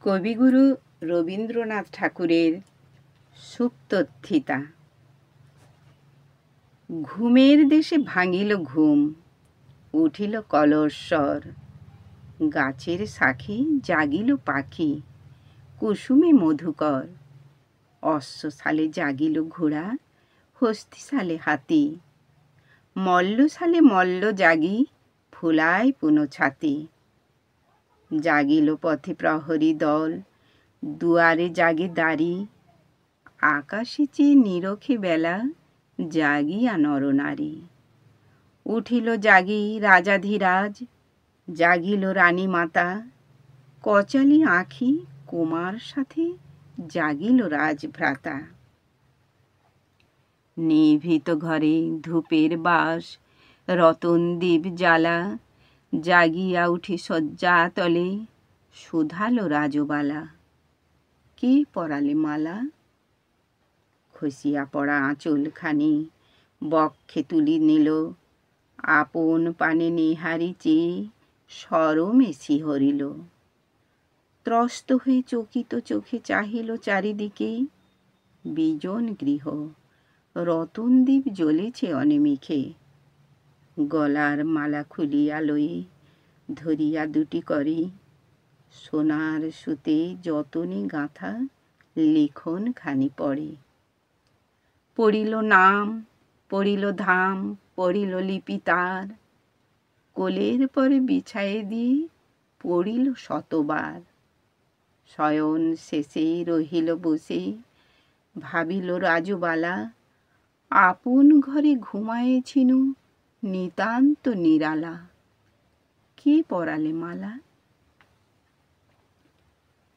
কবিগুরু রবীন্দ্রনাথ ঠাকুরের সুপ্তথিতা। ঘুমের দেশে ভাঙিল ঘুম, উঠিল কলস্বর। গাছের শাখে জাগিল পাখি, কুসুমে মধুকর। অশ্বসালে জাগিল ঘোড়া, হস্তিশালে হাতি। মল্লসালে মল্ল জাগি, ফুলায় পুন ছাতি। জাগিল পথে প্রহরী দল, দুয়ারে জাগে দাঁড়ি। আকাশে চেয়ে নিরখে বেলা, জাগিয়া নরনারী। উঠিল জাগি রাজাধিরাজ, জাগিল রানী মাতা। কচালি আঁখি কুমার সাথে, জাগিল রাজভ্রাতা। নিভৃত ঘরে ধূপের বাস, রতনদীপ জ্বালা। জাগিয়া উঠি শয্যা তলে, শুধালো রাজবালা। কে পরালে মালা? খসিয়া পড়া আঁচলখানি বক্ষে তুলি নিল। আপন পানে নেহারি চেয়ে, শরমে শিহরিল। ত্রস্ত হয়ে চকিত চোখে চাহিল চারিদিকে। বিজন গৃহ, রতনদীপ জ্বলেছে অনেমিখে। গলার মালা খুলিয়া লয়ে, ধরিয়া দুটি করে। সোনার সুতে যতনে গাঁথা, লিখন খানি পড়ে। পড়িল নাম, পড়িল ধাম, পড়িল লিপি তার। কোলের পরে বিছায়ে দিয়ে, পড়িল শতবার। শয়ন শেষে রহিল বসে, ভাবিল রাজবালা। আপন ঘরে ঘুমায়েছিনু, নিতান্ত নিরালা। কে পরালে মালা?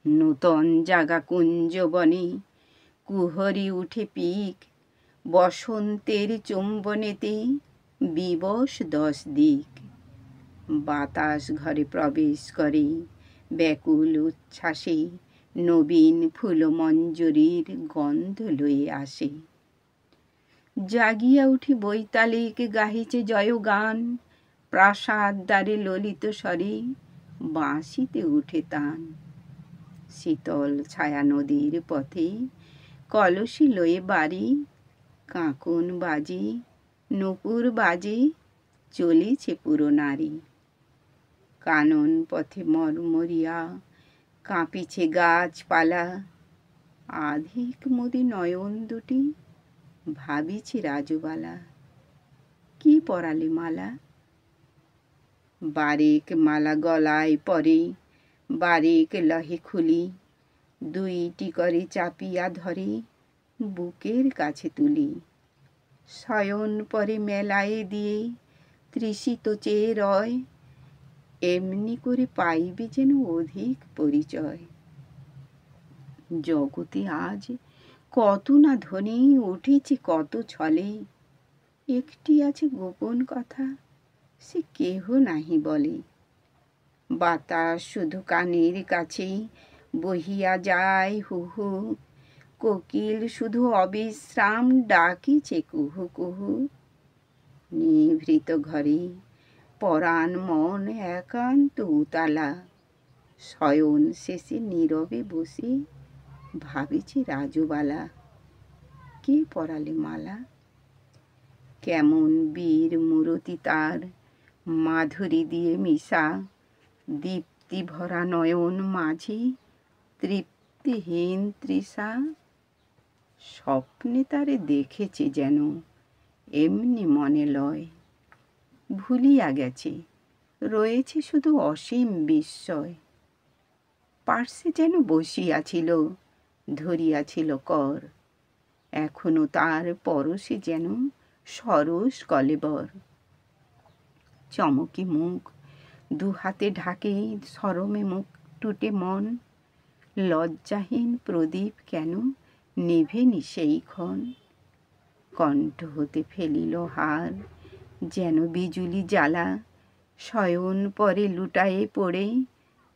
নূতন জাগা কুঞ্জবনে, কুহরি উঠে পিক। বসন্তের চুম্বনেতে, বিবশ 10 দিক। বাতাস ঘরে প্রবেশ করে, ব্যাকুল উচ্ছ্বাসে। নবীন ফুলমঞ্জরীর গন্ধ লয়ে আসে। জাগিয়া উঠি বৈতালিক গাহিছে জয়গান। প্রাসাদ দ্বারে ললিত স্বরে, বাঁশিতে উঠে তান। শীতল ছায়া নদীর পথে, কলসি লয়ে বাড়ি। কাঁকন বাজে, নূপুর বাজে, চলেছে পুরো নারী। কানন পথে মরমরিয়া, কাঁপিছে গাছপালা। আধিক মোদি নয়ন দুটি, ভাবিছি রাজবালা। কি পরালে মালা? বারেক মালা গলায় পরে, বারেক লহে খুলি। দুইটি করে চাপিয়া ধরে, বুকের কাছে তুলি। শয়ন পরে মেলায়ে দিয়ে, তৃষিত চেয়ে রয়। এমনি করে পাইবে যেন অধিক পরিচয়। জগতে আজ কত না ধ্বনি উঠেছে কত ছলে। একটি আছে গোপন কথা, সে কেহ নাহি বলে। বাতাস শুধু কানের কাছে, বহিয়া যায় হু হু। কোকিল শুধু অবিশ্রাম, ডাকিছে কুহু কুহু। নিভৃত ঘরে পরাণ মন একান্ত উতালা। শয়ন শেষে নীরবে বসে, ভাবিছি রাজবালা। কে পরালে মালা? কেমন বীর মূরতি তার, মাধুরী দিয়ে মিশা। দীপ্তি ভরা নয়ন মাঝে, তৃপ্তিহীন তৃষা। স্বপ্নে তারে দেখেছে যেন, এমনি মনে লয়। ভুলিয়া গেছে, রয়েছে শুধু অসীম বিস্ময়। পার্শ্বে যেন বসিয়াছিল, ধরিয়াছিল কর। এখনো তার পরশে যেন, সরস কলেবর। চমকি মুখ, দুহাতে ঢাকে শরমে মুখ টুটে মন। লজ্জাহীন প্রদীপ কেন, নিভেনি সেইক্ষণ। কণ্ঠ হতে ফেলিল হার, যেন বিজুলি জ্বালা। শয়ন পরে লুটায়ে পড়ে,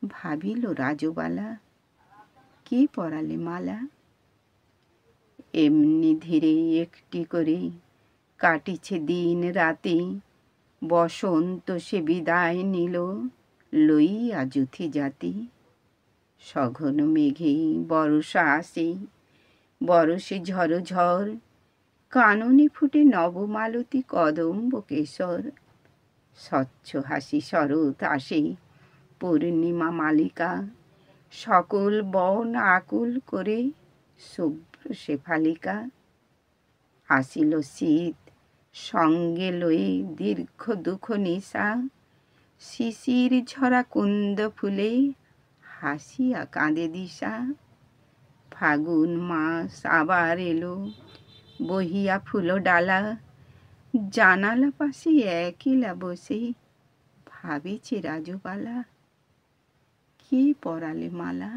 ভাবিল রাজবালা। কে পরালে মালা? এমনি ধীরে একটি করে, কাটিছে দিন রাতে। বসন্ত সে বিদায় নিল, লইয়া যুথি জাতি। সঘন মেঘে বর্ষা আসে, বরষে ঝড় ঝড়, কাননে ফুটে নবমালতী কদম্ব কেশর। স্বচ্ছ হাসি শরৎ আসে, পূর্ণিমা মালিকা, সকল বন আকুল করে শুভ্র শেফালিকা। আসিল শীত সঙ্গে লয়ে দীর্ঘ দুঃখ নিশা, শিশির ঝরা কুন্দ ফুলে হাসিয়া কাঁদে দিশা। ফাগুন মাস আবার এলো, বহিয়া ফুল ডালা, জানালা পাশে একলা বসে ভাবিছে রাজুবালা, কে পরালে মালা।